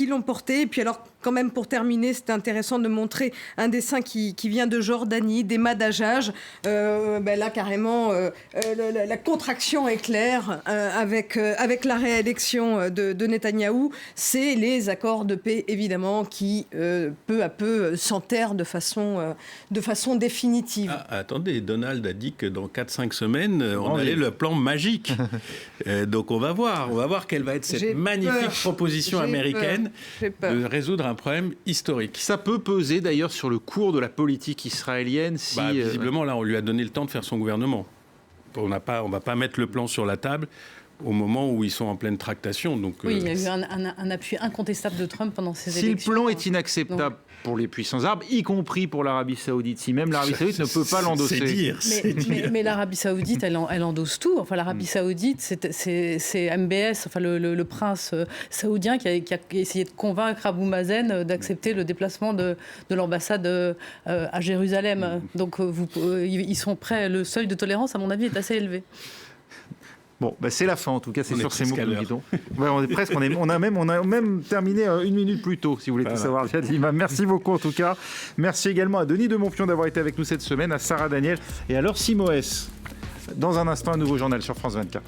F: l'ont porté. Et puis alors, quand même, pour terminer, c'est intéressant de montrer un dessin qui vient de Jordanie, d'Emma Dajaj. Là, carrément, la contraction est claire avec la réélection de Netanyahou. C'est les accords de paix, évidemment, qui, peu à peu, s'enterrent de façon définitive.
B: Attendez, Donald a dit que dans 4-5 semaines, on allait le plan magique. Donc, on va voir quelle va être cette magnifique proposition américaine de résoudre un problème historique.
A: Ça peut peser d'ailleurs sur le cours de la politique israélienne si...
B: visiblement, là, on lui a donné le temps de faire son gouvernement. On ne va pas mettre le plan sur la table au moment où ils sont en pleine tractation. Donc,
C: oui, il y a eu un appui incontestable de Trump pendant ces élections.
A: Si le plan est inacceptable pour les puissants arabes, y compris pour l'Arabie Saoudite, si même l'Arabie Saoudite ne peut pas l'endosser.
C: Mais l'Arabie Saoudite, elle endosse tout. Enfin, l'Arabie Saoudite, c'est MBS, enfin, le prince saoudien qui a essayé de convaincre Abou Mazen d'accepter le déplacement de l'ambassade à Jérusalem. Donc, ils sont prêts. Le seuil de tolérance, à mon avis, est assez élevé.
A: Bon, c'est la fin en tout cas, c'est sur ces mots que nous disons. On est presque, on a même terminé 1 minute plus tôt, si vous voulez tout savoir. Merci beaucoup en tout cas. Merci également à Denis de Montpion d'avoir été avec nous cette semaine, à Sarah Daniel et à Laure Simoes. Dans un instant, un nouveau journal sur France 24.